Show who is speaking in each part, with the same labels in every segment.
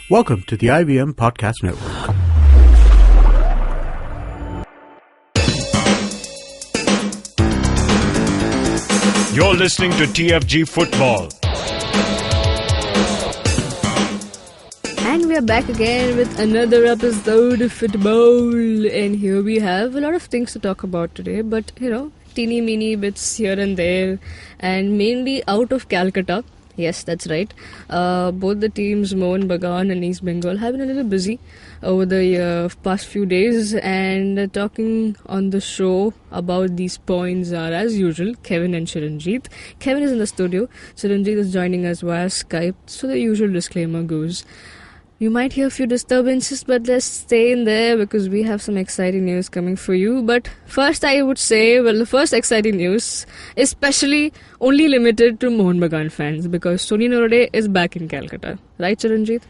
Speaker 1: Welcome to the IVM Podcast Network.
Speaker 2: You're listening to TFG Football.
Speaker 3: And we are back again with another episode of football. And here we have a lot of things to talk about today. But, teeny meeny bits here and there. And mainly out of Calcutta. Yes, that's right. Both the teams, Mohun Bagan and East Bengal, have been a little busy over the past few days. And talking on the show about these points are, as usual, Kevin and Chiranjeet. Kevin is in the studio. Chiranjeet is joining us via Skype. So the usual disclaimer goes, you might hear a few disturbances, but let's stay in there because we have some exciting news coming for you. But first I would say, the first exciting news, especially only limited to Mohun Bagan fans because Sony Norode is back in Calcutta. Right, Chiranjeet?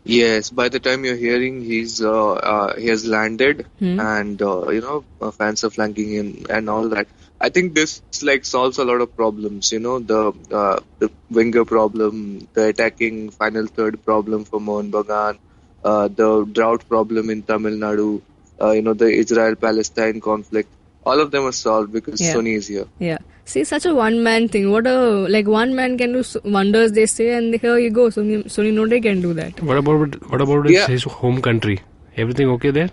Speaker 4: Yes, by the time you're hearing, he has landed and, fans are flanking him and all that. I think this solves a lot of problems, the winger problem, the attacking final third problem for Mohun Bagan, the drought problem in Tamil Nadu, the Israel-Palestine conflict. All of them are solved because Sony is here.
Speaker 3: Yeah. See, such a one-man thing. One man can do wonders, they say, and here you go. Sony Node can do that.
Speaker 5: What about his home country? Everything okay there?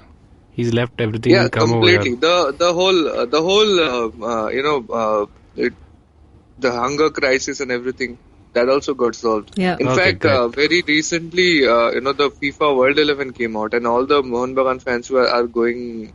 Speaker 5: He's left everything and come
Speaker 4: completely.
Speaker 5: over here.
Speaker 4: The hunger crisis and everything, that also got solved.
Speaker 3: Yeah.
Speaker 4: In fact, very recently, the FIFA World 11 came out, and all the Mohun Bagan fans are going,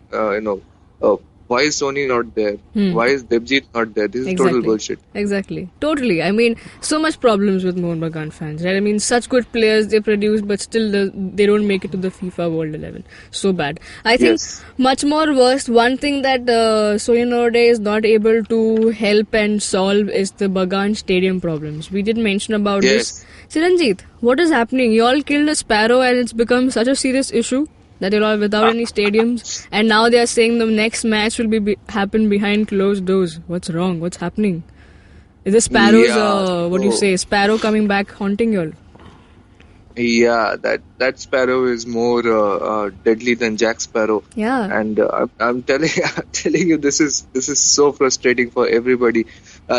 Speaker 4: why is Sony not there? Why is Debjit not there? This is total bullshit.
Speaker 3: Exactly. Totally. I mean, so much problems with Mohun Bagan fans, right? I mean, such good players they produce, but still they don't make it to the FIFA World 11. So bad. I think much more worse, one thing that Sony Norode is not able to help and solve is the Bagan stadium problems. We did mention about this. Chiranjeet, what is happening? You all killed a sparrow and it's become such a serious issue that you're all without any stadiums, and now they are saying the next match will happen behind closed doors. What's wrong? What's happening? Is the sparrows, sparrow coming back haunting you all?
Speaker 4: Yeah, that sparrow is more deadly than Jack Sparrow.
Speaker 3: Yeah.
Speaker 4: And I'm telling you, this is so frustrating for everybody.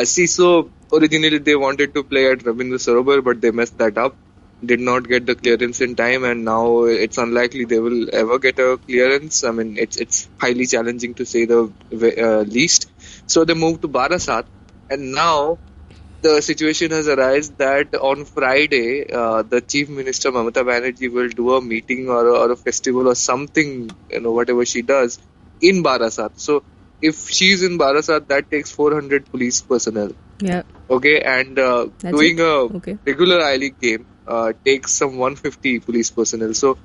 Speaker 4: So originally they wanted to play at Rabindra Sarovar, but they messed that up. Did not get the clearance in time, and now it's unlikely they will ever get a clearance. I mean, it's highly challenging to say the least. So they moved to Barasat, and now the situation has arisen that on Friday, the Chief Minister Mamata Banerjee will do a meeting or a festival or something, whatever she does, in Barasat. So if she's in Barasat, that takes 400 police personnel.
Speaker 3: Yeah.
Speaker 4: Okay, and doing a regular I-League game takes some 150 police personnel. So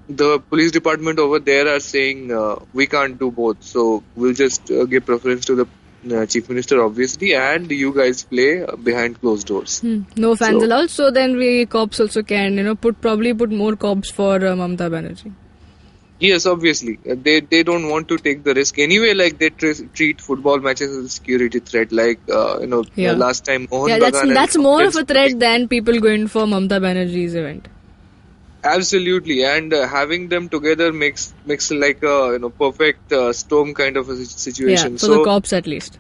Speaker 4: the police department over there are saying we can't do both. So we'll just give preference to the Chief Minister, obviously, and you guys play behind closed doors.
Speaker 3: No fans allowed. So then we cops also can, probably put more cops for Mamata Banerjee.
Speaker 4: Yes, obviously. They don't want to take the risk. Anyway, they treat football matches as a security threat. Last time Mohun Bagan...
Speaker 3: that's more of a threat than people going for Mamata Banerjee's event.
Speaker 4: Absolutely. And having them together makes like a perfect storm kind of a situation.
Speaker 3: Yeah, for the cops at least.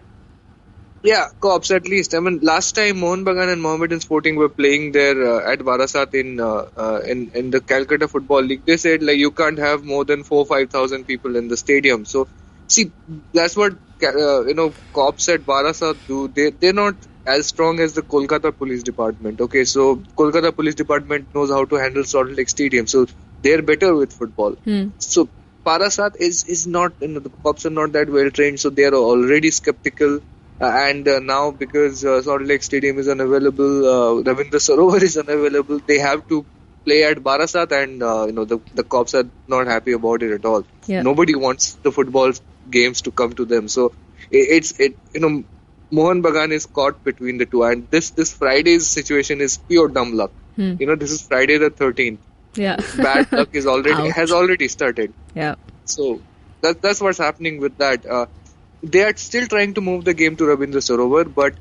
Speaker 4: Yeah, cops at least. I mean, last time Mohun Bagan and Mohammedan Sporting were playing there at Barasat in the Calcutta Football League. They said you can't have more than 4,000-5,000 people in the stadium. So, see, that's what cops at Barasat do. They're not as strong as the Kolkata Police Department. Okay, so Kolkata Police Department knows how to handle Salt Lake Stadium. So they're better with football. So Barasat is not. The cops are not that well trained. So they are already skeptical. And now because Salt Lake Stadium is unavailable, Rabindra Sarovar is unavailable, they have to play at Barasat, and the cops are not happy about it at all.
Speaker 3: Yeah.
Speaker 4: Nobody wants the football games to come to them. So Mohun Bagan is caught between the two, and this Friday's situation is pure dumb luck. This is Friday the 13th.
Speaker 3: Yeah.
Speaker 4: Bad luck has already started.
Speaker 3: Yeah.
Speaker 4: So that's what's happening with that. They are still trying to move the game to Rabindra Sarovar, but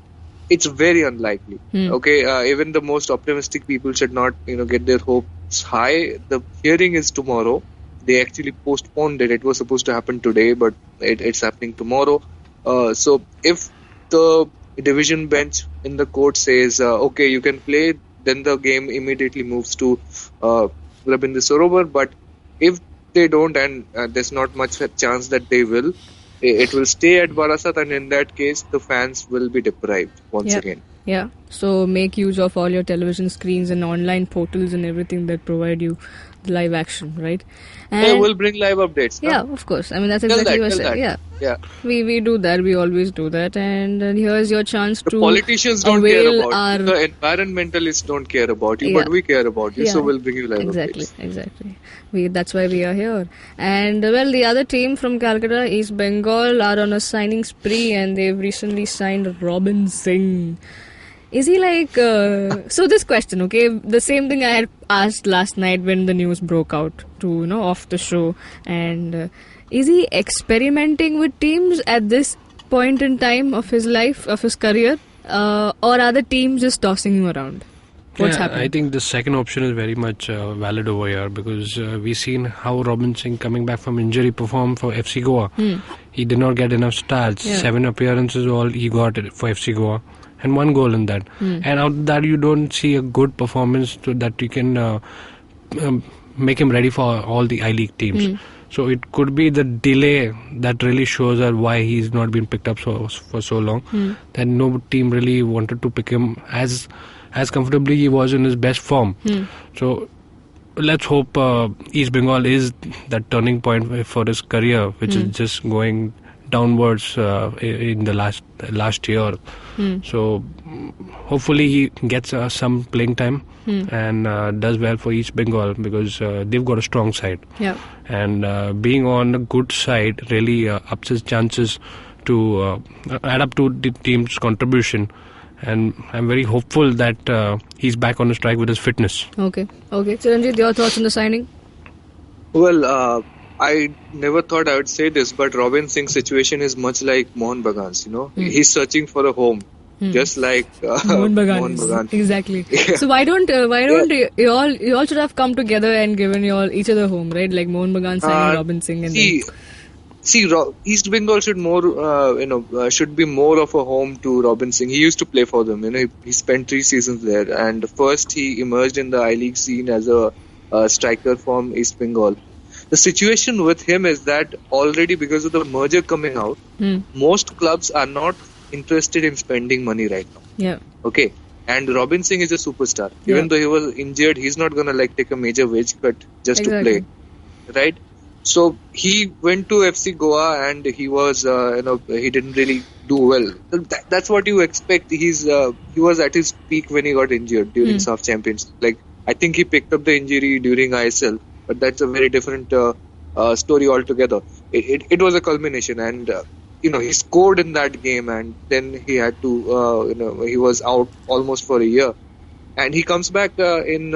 Speaker 4: it's very unlikely. Okay, even the most optimistic people should not, get their hopes high. The hearing is tomorrow. They actually postponed it. It was supposed to happen today, but it's happening tomorrow. So if the division bench in the court says, okay, you can play, then the game immediately moves to Rabindra Sarovar. But if they don't, and there's not much chance that they will, it will stay at Barasat, and in that case, the fans will be deprived once again.
Speaker 3: Yeah, so make use of all your television screens and online portals and everything that provide you the live action, right? And
Speaker 4: we'll bring live updates.
Speaker 3: Yeah, of course. I mean, that's exactly what I said. Yeah. We do that. We always do that. And here's your chance
Speaker 4: the
Speaker 3: to
Speaker 4: politicians don't care about you. The environmentalists don't care about you, but we care about you, so we'll bring you live updates.
Speaker 3: Exactly. That's why we are here. And, well, the other team from Calcutta, East Bengal, are on a signing spree, and they've recently signed Robin Singh. Is he like... so this question, okay, the same thing I had asked last night when the news broke out to, off the show. And is he experimenting with teams at this point in time of his life, of his career? Or are the teams just tossing him around? What's happening?
Speaker 5: I think the second option is very much valid over here, because we've seen how Robin Singh, coming back from injury, performed for FC Goa. He did not get enough starts. 7 appearances all he got for FC Goa. And 1 goal in that. And out of that, you don't see a good performance so that you can make him ready for all the I-League teams. So it could be the delay that really shows us why he's not been picked up for so long. That no team really wanted to pick him as comfortably he was in his best form. So let's hope East Bengal is that turning point for his career, which is just going downwards in the last year. So hopefully he gets some playing time and does well for East Bengal, because they've got a strong side. And being on a good side really ups his chances to add up to the team's contribution. And I'm very hopeful that he's back on the strike with his fitness.
Speaker 3: Okay. Chiranjit, your thoughts on the signing?
Speaker 4: Well, I never thought I would say this, but Robin Singh's situation is much like Mohun Bagan's, He's searching for a home, just like
Speaker 3: Mohun Bagan. Exactly. So why don't you all should have come together and given each other home, right? Like Mohun Bagan signing Robin Singh and
Speaker 4: East Bengal should be more of a home to Robin Singh. He used to play for them, he spent 3 seasons there, and first he emerged in the I-League scene as a striker from East Bengal. The situation with him is that already, because of the merger coming out, most clubs are not interested in spending money right now. Okay. And Robin Singh is a superstar. Even though he was injured, he's not going to take a major wage cut just to play. Right? So he went to FC Goa and he was, he didn't really do well. That's what you expect. He was at his peak when he got injured during SAF Champions. I think he picked up the injury during ISL. But that's a very different story altogether. It was a culmination, and he scored in that game, and then he had to, he was out almost for a year, and he comes back in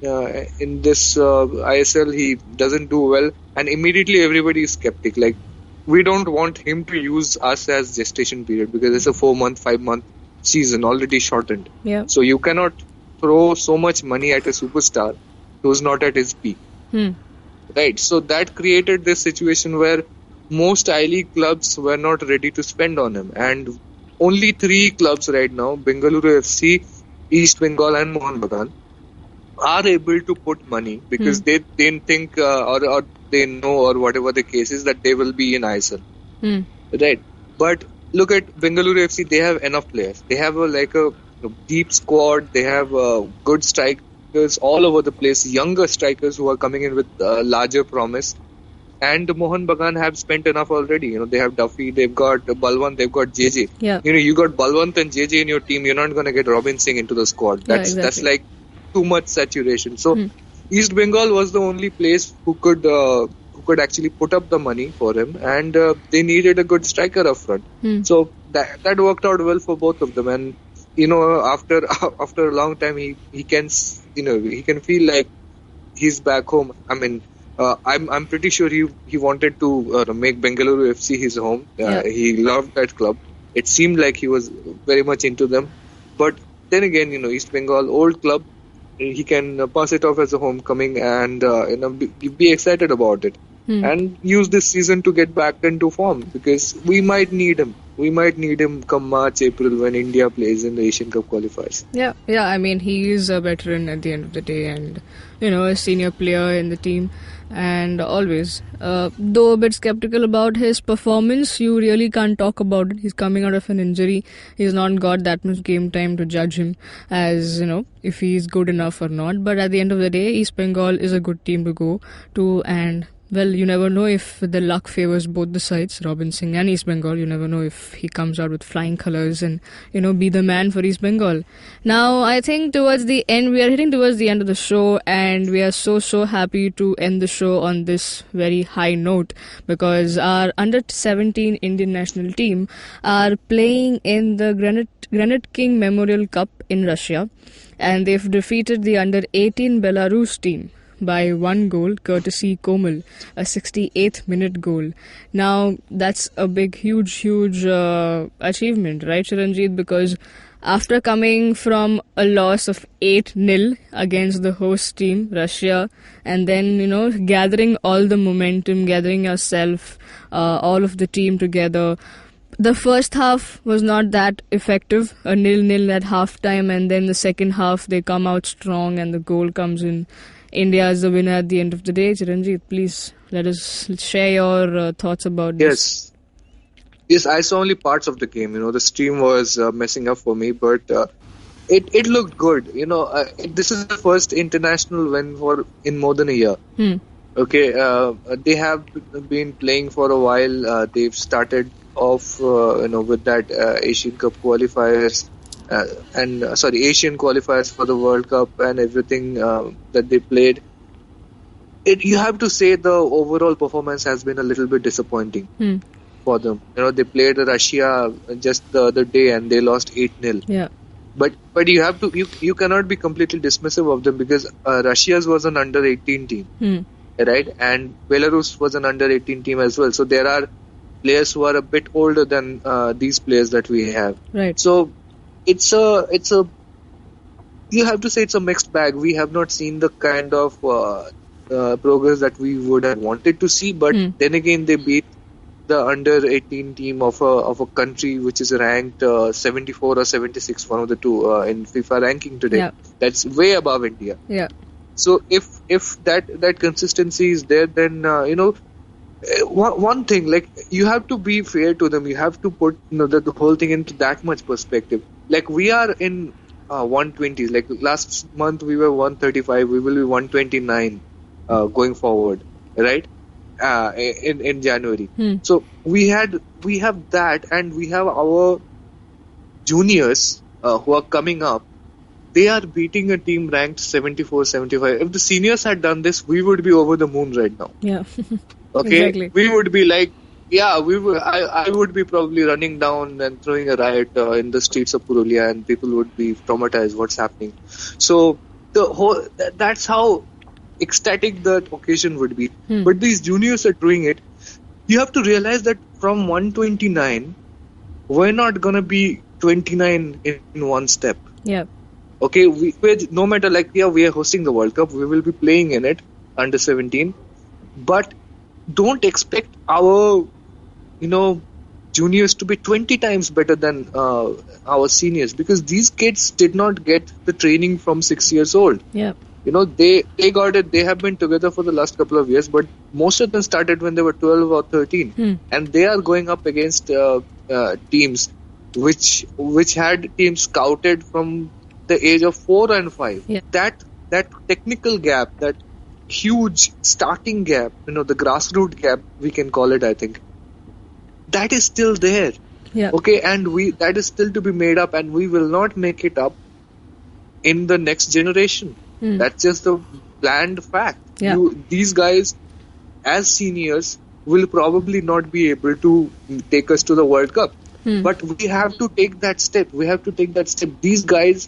Speaker 4: this ISL. He doesn't do well, and immediately everybody is skeptic. We don't want him to use us as gestation period, because it's a 4-month, 5-month season already shortened. So you cannot throw so much money at a superstar who's not at his peak. Right, so that created this situation where most I-League clubs were not ready to spend on him, and only 3 clubs right now, Bengaluru FC, East Bengal and Mohun Bagan, are able to put money because they think or they know, or whatever the case is, that they will be in ISL. Right, but look at Bengaluru FC, they have enough players. They have a deep squad, they have good strikers all over the place, younger strikers who are coming in with larger promise. And Mohun Bagan have spent enough already. They have Duffy, they've got Balwant, they've got JJ. You got Balwant and JJ in your team, you're not going to get Robin Singh into the squad. That's too much saturation. So East Bengal was the only place who could actually put up the money for him, and they needed a good striker up front. So that worked out well for both of them. And after a long time, he can feel like he's back home. I mean, I'm pretty sure he wanted to make Bengaluru FC his home. He loved that club. It seemed like he was very much into them. But then again, East Bengal, old club, he can pass it off as a homecoming and be excited about it and use this season to get back into form, because we might need him. We might need him come March, April when India plays in the Asian Cup qualifiers.
Speaker 3: Yeah. I mean, he is a veteran at the end of the day, and a senior player in the team, and always. Though a bit skeptical about his performance, you really can't talk about it. He's coming out of an injury. He's not got that much game time to judge him as if he's good enough or not. But at the end of the day, East Bengal is a good team to go to, and well, you never know if the luck favors both the sides, Robin Singh and East Bengal. You never know if he comes out with flying colours and, be the man for East Bengal. Now, I think we are hitting towards the end of the show, and we are so happy to end the show on this very high note, because our under-17 Indian national team are playing in the Granite King Memorial Cup in Russia, and they've defeated the under-18 Belarus team by 1 goal, courtesy Komal, a 68th minute goal. Now, that's a big, huge achievement, right, Chiranjeet? Because after coming from a loss of 8-0 against the host team, Russia, and then, gathering all the momentum, gathering yourself, all of the team together. The first half was not that effective, a 0-0 at half-time, and then the second half they come out strong and the goal comes in. India is the winner at the end of the day. Chiranjeet, please let us share your thoughts about this.
Speaker 4: Yes, I saw only parts of the game. The stream was messing up for me, but it looked good. This is the first international win in more than a year. Okay, they have been playing for a while. They've started off, with that Asian Cup qualifiers. Asian qualifiers for the World Cup and everything that they played. You have to say the overall performance has been a little bit disappointing for them. They played Russia just the other day and they lost 8-0.
Speaker 3: Yeah.
Speaker 4: But you have to you cannot be completely dismissive of them, because Russia's was an under-18 team, right? And Belarus was an under-18 team as well. So there are players who are a bit older than these players that we have.
Speaker 3: Right.
Speaker 4: So it's a you have to say it's a mixed bag. We have not seen the kind of progress that we would have wanted to see, but then again they beat the under-18 team of a country which is ranked 74 or 76, one of the two in FIFA ranking today.
Speaker 3: Yeah.
Speaker 4: That's way above India.
Speaker 3: Yeah.
Speaker 4: So if that consistency is there, then one thing, like, you have to be fair to them. You have to put the whole thing into that much perspective. Like, we are in 120s. Like last month we were 135. We will be 129 going forward, right? In January. So we have that, and we have our juniors who are coming up. They are beating a team ranked 74, 75. If the seniors had done this, we would be over the moon right now.
Speaker 3: Yeah.
Speaker 4: Okay,
Speaker 3: exactly.
Speaker 4: We would be like, I would be probably running down and throwing a riot in the streets of Purulia, and people would be traumatized. What's happening? So that's how ecstatic that occasion would be. But these juniors are doing it. You have to realize that from 129, we're not gonna be 29 in one step.
Speaker 3: Yeah.
Speaker 4: Okay, no matter, like, we are hosting the World Cup. We will be playing in it under 17, but don't expect our juniors to be 20 times better than our seniors, because these kids did not get the training from 6 years old.
Speaker 3: Yeah.
Speaker 4: They got it. They have been together for the last couple of years, but most of them started when they were 12 or 13, and they are going up against teams which had teams scouted from the age of 4 and 5.
Speaker 3: Yeah.
Speaker 4: That technical gap, that huge starting gap, the grassroots gap, we can call it, I think, that is still there.
Speaker 3: Yeah.
Speaker 4: Okay, and that is still to be made up, and we will not make it up in the next generation. That's just the planned fact.
Speaker 3: Yeah.
Speaker 4: These guys, as seniors, will probably not be able to take us to the World Cup. But we have to take that step. These guys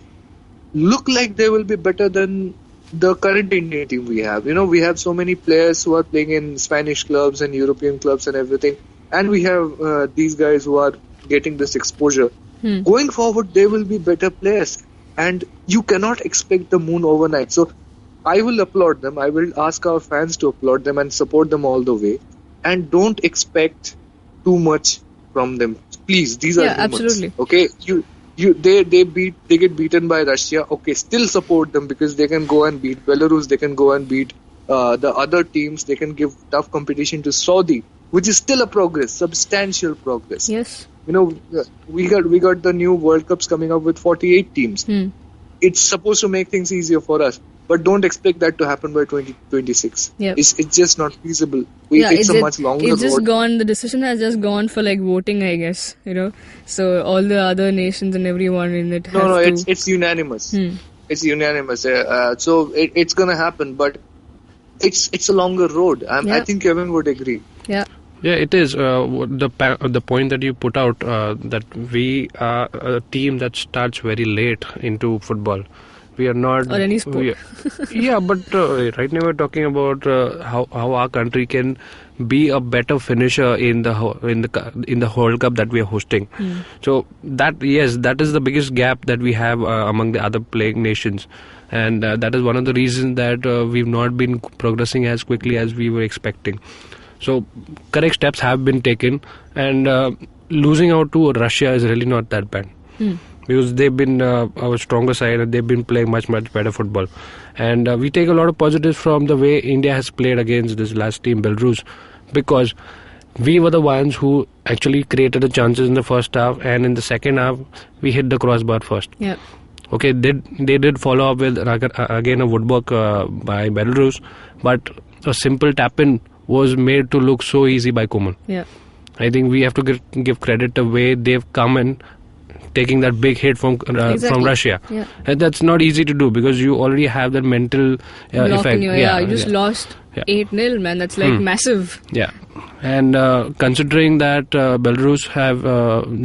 Speaker 4: look like they will be better than the current Indian team we have. We have so many players who are playing in Spanish clubs and European clubs and everything. And we have these guys who are getting this exposure. Going forward, they will be better players. And you cannot expect the moon overnight. So I will applaud them. I will ask our fans to applaud them and support them all the way. And don't expect too much from them. Please, these are humans.
Speaker 3: Absolutely.
Speaker 4: Okay, they get beaten by Russia. Okay, still support them because they can go and beat Belarus. They can go and beat the other teams. They can give tough competition to Saudi, which is still a progress, substantial progress.
Speaker 3: Yes.
Speaker 4: We got the new World Cups coming up with 48 teams. It's supposed to make things easier for us, but don't expect that to happen by 2026.
Speaker 3: Yep.
Speaker 4: It's just not feasible. It's a much longer
Speaker 3: It's just
Speaker 4: road.
Speaker 3: gone. The decision has just gone for voting, I guess. So all the other nations and everyone in it.
Speaker 4: It's unanimous. It's unanimous. So it's gonna happen, but it's a longer road. I think Kevin would agree.
Speaker 3: Yeah.
Speaker 5: Yeah, it is. The point that you put out, that we are a team that starts very late into football. We are not...
Speaker 3: Or any sport.
Speaker 5: But right now we're talking about how our country can be a better finisher in the World Cup that we are hosting. So that is the biggest gap that we have among the other playing nations. And that is one of the reasons that we've not been progressing as quickly as we were expecting. So correct steps have been taken, and losing out to Russia is really not that bad. Because they've been our stronger side and they've been playing much better football. And we take a lot of positives from the way India has played against this last team, Belarus, because we were the ones who actually created the chances in the first half, and in the second half we hit the crossbar first.
Speaker 3: Yeah.
Speaker 5: Okay, they did follow up with again a woodwork by Belarus, but a simple tap-in was made to look so easy by Koeman.
Speaker 3: Yeah.
Speaker 5: I think we have to give credit the way they've come in, taking that big hit from Russia.
Speaker 3: Yeah.
Speaker 5: And that's not easy to do because you already have that mental effect.
Speaker 3: You just lost 8-0, man. That's massive.
Speaker 5: Yeah. And considering that Belarus have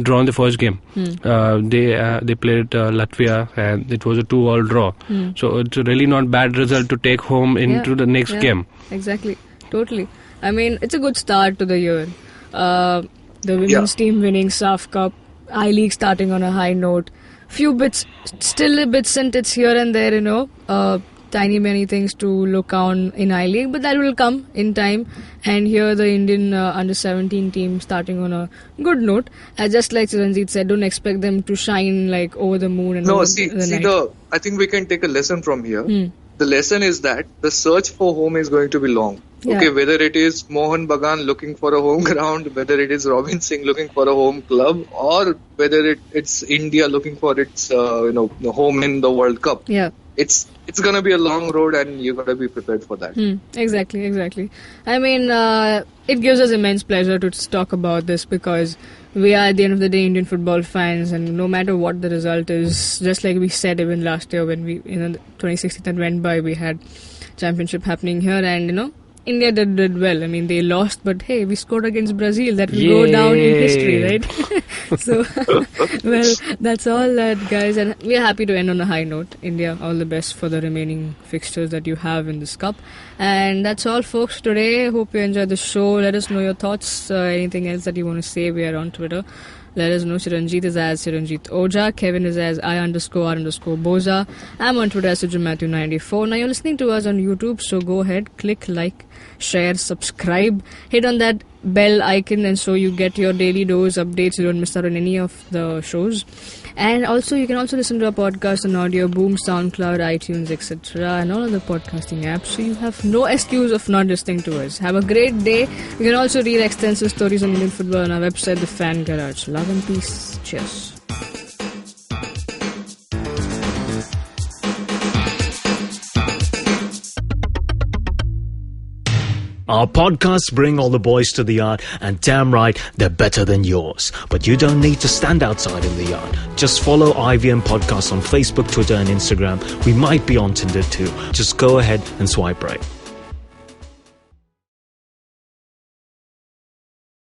Speaker 5: drawn the first game, they played Latvia and it was a 2-2 draw. So it's a really not bad result to take home into the next game.
Speaker 3: Exactly. Totally. I mean, it's a good start to the year. The women's team winning SAF Cup, I-League starting on a high note. Still bits and tits here and there, tiny many things to look on in I-League, but that will come in time. And here the Indian under-17 team starting on a good note. Just like Chiranjit said, don't expect them to shine over the moon and night.
Speaker 4: I think we can take a lesson from here. The lesson is that the search for home is going to be long.
Speaker 3: Yeah.
Speaker 4: Okay, whether it is Mohun Bagan looking for a home ground, whether it is Robin Singh looking for a home club, or whether it's India looking for its home in the World Cup.
Speaker 3: Yeah.
Speaker 4: It's going to be a long road, and you've got to be prepared for that.
Speaker 3: Exactly. I mean, it gives us immense pleasure to talk about this because we are at the end of the day Indian football fans, and no matter what the result is, just like we said even last year when we 2016 that went by, we had championship happening here, and India did well. I mean, they lost, but hey, we scored against Brazil. That will go down in history, right? So, well, that's all that, guys. And we're happy to end on a high note. India, all the best for the remaining fixtures that you have in this cup. And that's all, folks, today. Hope you enjoyed the show. Let us know your thoughts. Anything else that you want to say, we are on Twitter. Let us know. Chiranjit is as Chiranjit Oja. Kevin is as I_R_Boza. I'm on Twitter as SujanMatthew94. Now you're listening to us on YouTube, so go ahead, click like, share, subscribe, hit on that bell icon, and so you get your daily dose updates. You don't miss out on any of the shows. And also, you can also listen to our podcast on Audio Boom, SoundCloud, iTunes, etc., and all other podcasting apps. So you have no excuse of not listening to us. Have a great day. You can also read extensive stories on Indian football on our website, The Fan Garage. Love and peace. Cheers.
Speaker 6: Our podcasts bring all the boys to the yard, and damn right, they're better than yours. But you don't need to stand outside in the yard. Just follow IVM Podcasts on Facebook, Twitter, and Instagram. We might be on Tinder too. Just go ahead and swipe right.